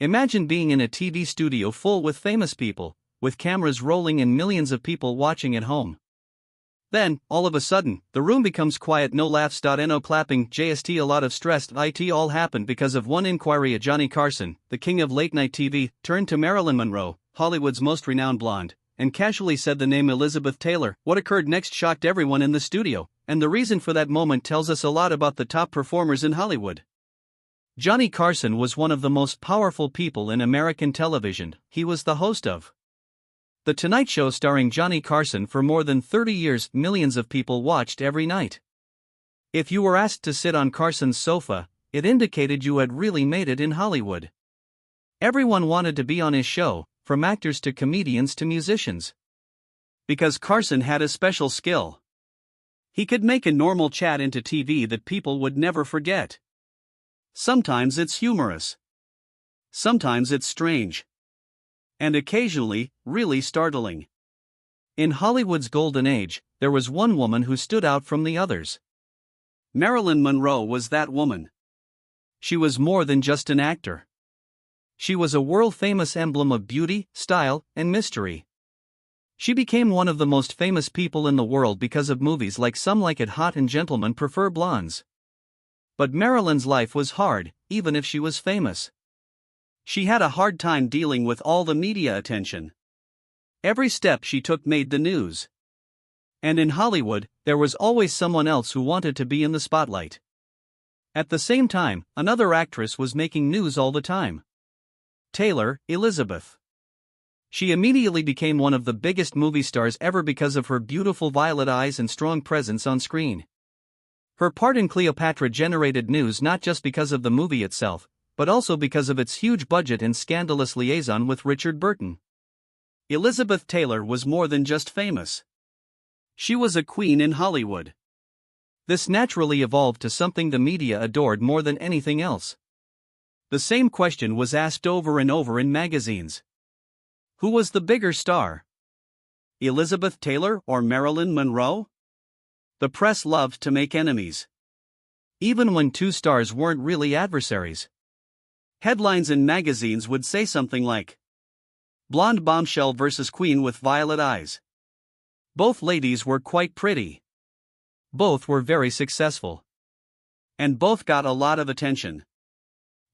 Imagine being in a TV studio full with famous people, with cameras rolling and millions of people watching at home. Then, all of a sudden, the room becomes quiet, no laughs, no clapping, just a lot of stress. It all happened because of one inquiry. Johnny Carson, the king of late-night TV, turned to Marilyn Monroe, Hollywood's most renowned blonde, and casually said the name Elizabeth Taylor. What occurred next shocked everyone in the studio, and the reason for that moment tells us a lot about the top performers in Hollywood. Johnny Carson was one of the most powerful people in American television. He was the host of The Tonight Show starring Johnny Carson for more than 30 years. Millions of people watched every night. If you were asked to sit on Carson's sofa, it indicated you had really made it in Hollywood. Everyone wanted to be on his show, from actors to comedians to musicians. Because Carson had a special skill. He could make a normal chat into TV that people would never forget. Sometimes it's humorous. Sometimes it's strange. And occasionally, really startling. In Hollywood's golden age, there was one woman who stood out from the others. Marilyn Monroe was that woman. She was more than just an actor. She was a world-famous emblem of beauty, style, and mystery. She became one of the most famous people in the world because of movies like Some Like It Hot and Gentlemen Prefer Blondes. But Marilyn's life was hard, even if she was famous. She had a hard time dealing with all the media attention. Every step she took made the news. And in Hollywood, there was always someone else who wanted to be in the spotlight. At the same time, another actress was making news all the time. Taylor, Elizabeth. She immediately became one of the biggest movie stars ever because of her beautiful violet eyes and strong presence on screen. Her part in Cleopatra generated news not just because of the movie itself, but also because of its huge budget and scandalous liaison with Richard Burton. Elizabeth Taylor was more than just famous. She was a queen in Hollywood. This naturally evolved to something the media adored more than anything else. The same question was asked over and over in magazines. Who was the bigger star? Elizabeth Taylor or Marilyn Monroe? The press loved to make enemies. Even when two stars weren't really adversaries. Headlines in magazines would say something like, "Blonde bombshell versus queen with violet eyes." Both ladies were quite pretty. Both were very successful. And both got a lot of attention.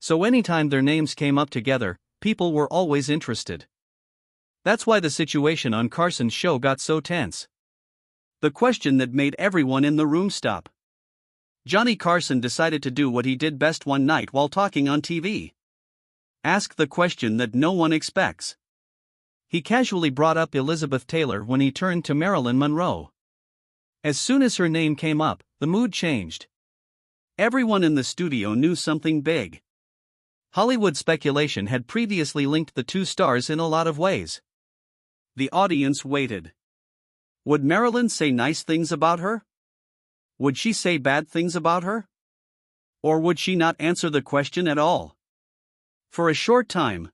So anytime their names came up together, people were always interested. That's why the situation on Carson's show got so tense. The question that made everyone in the room stop. Johnny Carson decided to do what he did best one night while talking on TV. Ask the question that no one expects. He casually brought up Elizabeth Taylor when he turned to Marilyn Monroe. As soon as her name came up, the mood changed. Everyone in the studio knew something big. Hollywood speculation had previously linked the two stars in a lot of ways. The audience waited. Would Marilyn say nice things about her? Would she say bad things about her? Or would she not answer the question at all? For a short time,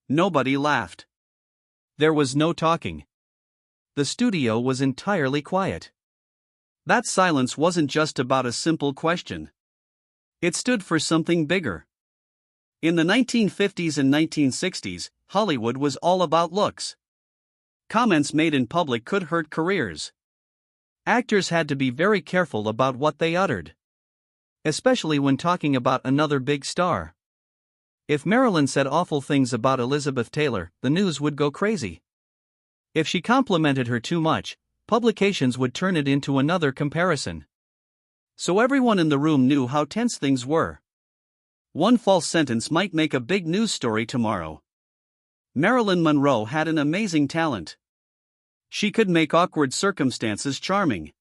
nobody laughed. There was no talking. The studio was entirely quiet. That silence wasn't just about a simple question. It stood for something bigger. In the 1950s and 1960s, Hollywood was all about looks. Comments made in public could hurt careers. Actors had to be very careful about what they uttered. Especially when talking about another big star. If Marilyn said awful things about Elizabeth Taylor, the news would go crazy. If she complimented her too much, publications would turn it into another comparison. So everyone in the room knew how tense things were. One false sentence might make a big news story tomorrow. Marilyn Monroe had an amazing talent. She could make awkward circumstances charming.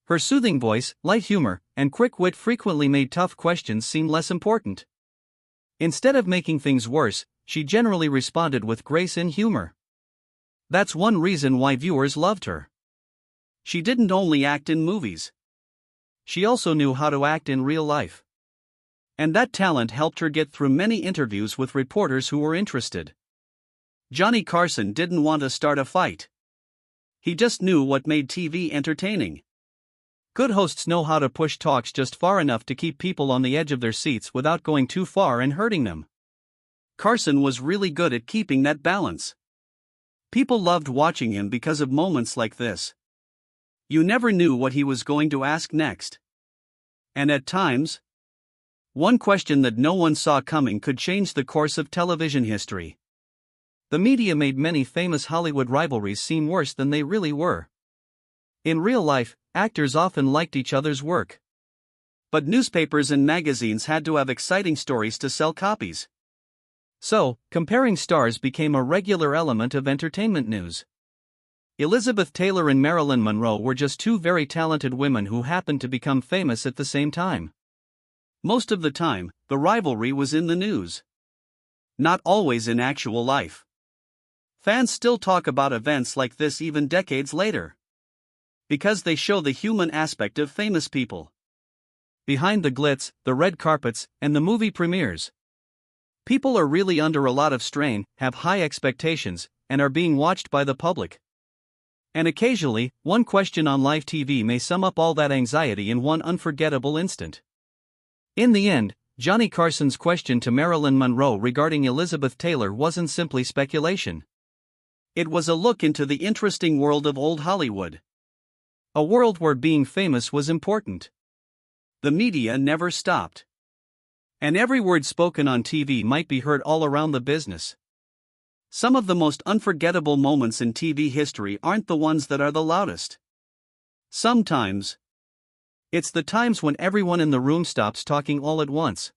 Her soothing voice, light humor, and quick wit frequently made tough questions seem less important. Instead of making things worse, she generally responded with grace and humor. That's one reason why viewers loved her. She didn't only act in movies. She also knew how to act in real life. And that talent helped her get through many interviews with reporters who were interested. Johnny Carson didn't want to start a fight. He just knew what made TV entertaining. Good hosts know how to push talks just far enough to keep people on the edge of their seats without going too far and hurting them. Carson was really good at keeping that balance. People loved watching him because of moments like this. You never knew what he was going to ask next. And at times, one question that no one saw coming could change the course of television history. The media made many famous Hollywood rivalries seem worse than they really were. In real life, actors often liked each other's work. But newspapers and magazines had to have exciting stories to sell copies. So, comparing stars became a regular element of entertainment news. Elizabeth Taylor and Marilyn Monroe were just two very talented women who happened to become famous at the same time. Most of the time, the rivalry was in the news. Not always in actual life. Fans still talk about events like this even decades later. Because they show the human aspect of famous people. Behind the glitz, the red carpets, and the movie premieres. People are really under a lot of strain, have high expectations, and are being watched by the public. And occasionally, one question on live TV may sum up all that anxiety in one unforgettable instant. In the end, Johnny Carson's question to Marilyn Monroe regarding Elizabeth Taylor wasn't simply speculation. It was a look into the interesting world of old Hollywood. A world where being famous was important. The media never stopped. And every word spoken on TV might be heard all around the business. Some of the most unforgettable moments in TV history aren't the ones that are the loudest. Sometimes, it's the times when everyone in the room stops talking all at once.